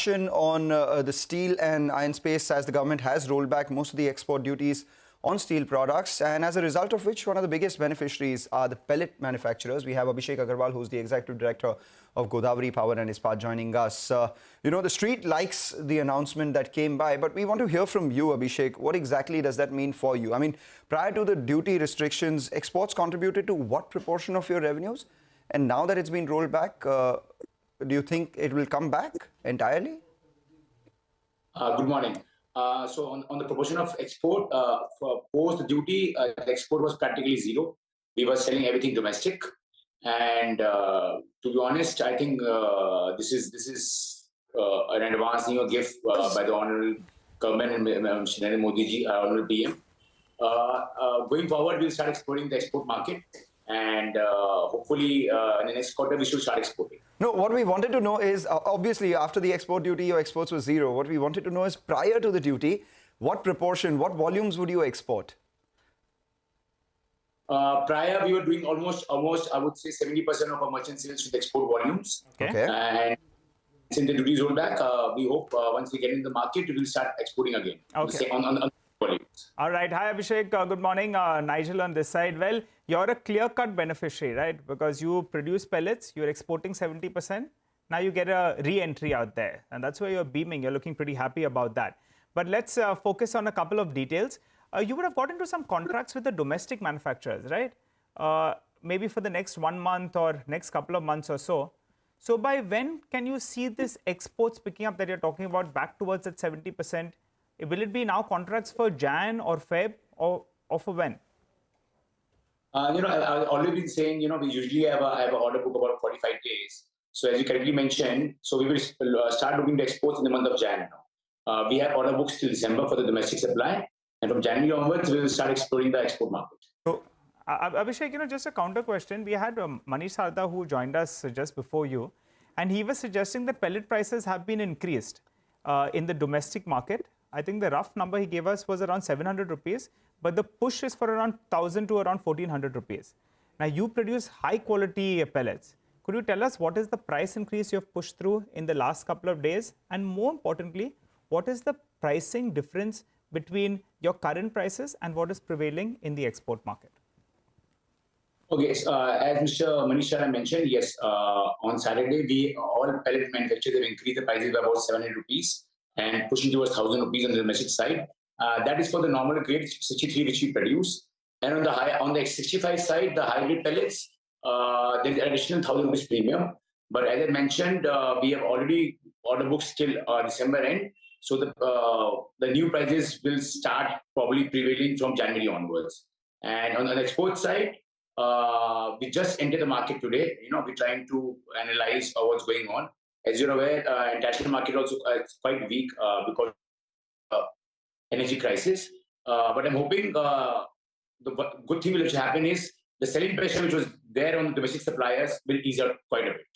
discussion on the steel and iron space, as the government has rolled back most of the export duties on steel products, and as a result of which one of the biggest beneficiaries are the pellet manufacturers. We have Abhishek Agrawal, who's the Executive Director of Godawari Power Ispat, joining us. The street likes the announcement that came by, but we want to hear from you, Abhishek. What exactly does that mean for you? I mean, prior to the duty restrictions, exports contributed to what proportion of your revenues? And now that it's been rolled back, do you think it will come back entirely? Good morning. So on the proportion of export, for post the duty, the export was practically zero. We were selling everything domestic, and to be honest, I think this is an advance gift by the honorable government and Narendra Modi ji, honorable PM. Going forward, we'll start exploring the export market, and hopefully in the next quarter we should start exporting. No, what we wanted to know is, obviously after the export duty, your exports were zero. What we wanted to know is, prior to the duty, what proportion, what volumes would you export? Prior, we were doing almost I would say 70% of our merchant sales with export volumes. Okay. And since the duties roll back, we hope once we get in the market, we will start exporting again. Okay. On volumes. All right. Hi, Abhishek. Good morning. Nigel on this side. Well, you're a clear-cut beneficiary, right? Because you produce pellets, you're exporting 70%. Now you get a re-entry out there. And that's why you're beaming. You're looking pretty happy about that. But let's focus on a couple of details. You would have got into some contracts with the domestic manufacturers, right? Maybe for the next 1 month or next couple of months or so. So by when can you see this exports picking up that you're talking about back towards that 70%? Will it be now contracts for Jan or Feb or for when? I've already been saying, we usually have an order book about 45 days. So as you correctly mentioned, so we will start looking to exports in the month of Jan now. We have order books till December for the domestic supply. And from January onwards, we will start exploring the export market. So, Abhishek, just a counter question. We had Manish Sarda who joined us just before you. And he was suggesting that pellet prices have been increased in the domestic market. I think the rough number he gave us was around 700 rupees, but the push is for around 1,000 to around 1,400 rupees. Now, you produce high quality pellets. Could you tell us what is the price increase you have pushed through in the last couple of days? And more importantly, what is the pricing difference between your current prices and what is prevailing in the export market? Okay, so, as Mr. Manish Sarda mentioned, yes, on Saturday, all pellet manufacturers have increased the prices by about 700 rupees. And pushing towards 1,000 rupees on the domestic side. That is for the normal grade 63 which we produce. And on the 65 side, the high grade pellets, there's an additional 1,000 rupees premium. But as I mentioned, we have already order books till December end. So the new prices will start probably prevailing from January onwards. And on the export side, we just entered the market today. We're trying to analyze what's going on. As you're aware, international market also is quite weak because of energy crisis. But I'm hoping the good thing which will happen is the selling pressure which was there on the domestic suppliers will ease out quite a bit.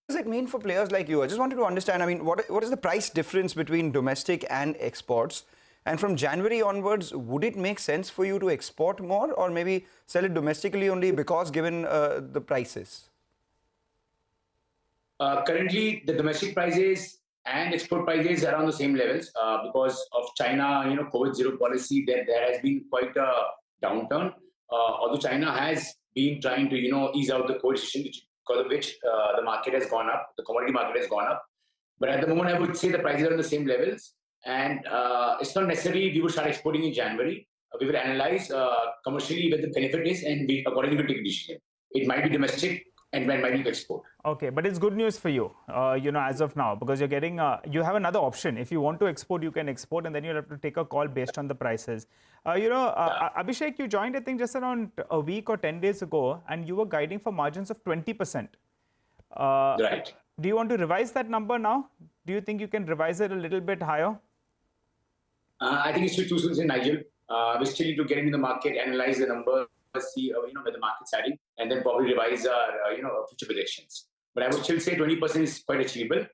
What does it mean for players like you? I just wanted to understand, I mean, what is the price difference between domestic and exports? And from January onwards, would it make sense for you to export more or maybe sell it domestically only because given the prices? Currently, the domestic prices and export prices are on the same levels because of China, COVID zero policy. There has been quite a downturn. Although China has been trying to, ease out the COVID situation, because of which the market has gone up, the commodity market has gone up. But at the moment, I would say the prices are on the same levels, and it's not necessary we will start exporting in January. We will analyze commercially what the benefit is, and we accordingly will take a decision. It might be domestic. And when might be export. Okay, but it's good news for you, as of now, because you're getting, you have another option. If you want to export, you can export, and then you'll have to take a call based on the prices. Abhishek, you joined, I think, just around a week or 10 days ago, and you were guiding for margins of 20%. Right. Do you want to revise that number now? Do you think you can revise it a little bit higher? I think it's too soon to say, Nigel. We still need to get into the market, analyze the number, see where the market's heading, and then probably revise our future projections. But I would still say 20% is quite achievable.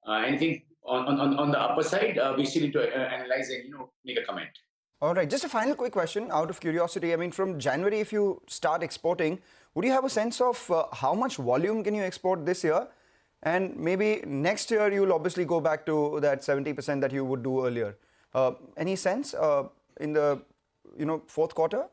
Anything on the upper side, we still need to analyze and make a comment. All right, just a final quick question out of curiosity. I mean, from January, if you start exporting, would you have a sense of how much volume can you export this year? And maybe next year you'll obviously go back to that 70% that you would do earlier. Any sense in the fourth quarter?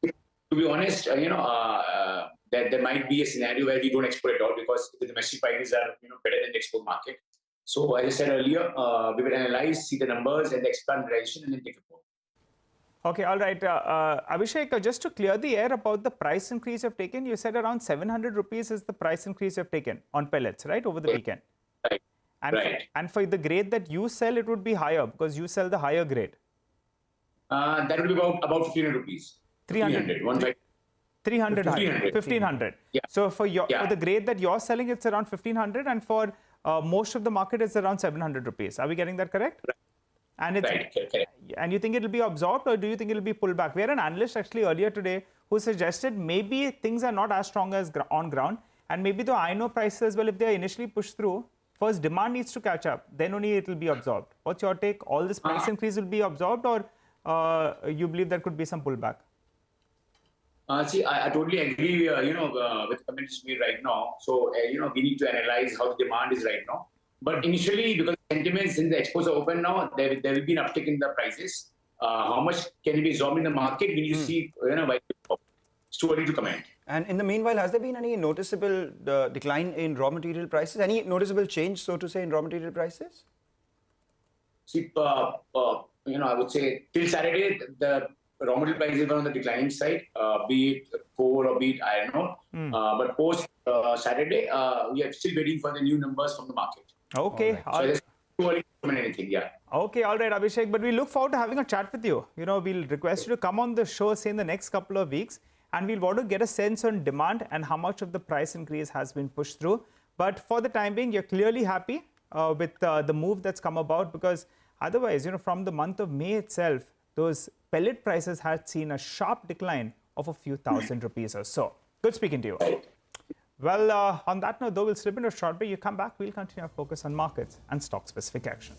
To be honest, there might be a scenario where we don't export at all because the domestic prices are better than the export market. So as I said earlier, we will analyze, see the numbers and the expand direction, and then take a call. Okay, all right. Abhishek, just to clear the air about the price increase you've taken, you said around 700 rupees is the price increase you've taken on pellets, right, over the weekend? Right. And for the grade that you sell, it would be higher because you sell the higher grade. That would be about 1,500 rupees. 300. 300 1,500. Yeah. So for the grade that you're selling, it's around 1,500, and for most of the market, it's around 700 rupees. Are we getting that correct? Right. And it's correct. And you think it'll be absorbed, or do you think it'll be pulled back? We had an analyst actually earlier today who suggested maybe things are not as strong as on ground, and maybe the iron ore prices as well, if they are initially pushed through, first demand needs to catch up, then only it will be absorbed. What's your take? All this price increase will be absorbed, or you believe there could be some pullback? See, I totally agree, with the comments made right now. So, we need to analyze how the demand is right now. But initially, because sentiments in the exports are open now, there will be an uptick in the prices. How much can be absorbed in the market? We need to see, it's too early to comment. And in the meanwhile, has there been any noticeable decline in raw material prices? Any noticeable change, so to say, in raw material prices? See, I would say till Saturday, the raw material prices were on the declining side, be it coal or be it iron ore. But post Saturday, we are still waiting for the new numbers from the market. Okay. So there's too early to comment anything, yeah. Okay, all right, Abhishek. But we look forward to having a chat with you. We'll request you to come on the show, say, in the next couple of weeks, and we'll want to get a sense on demand and how much of the price increase has been pushed through. But for the time being, you're clearly happy with the move that's come about, because otherwise, from the month of May itself, those pellet prices had seen a sharp decline of a few thousand rupees or so. Good speaking to you. Well, on that note, though, we'll slip into a short break. You come back, we'll continue our focus on markets and stock-specific action.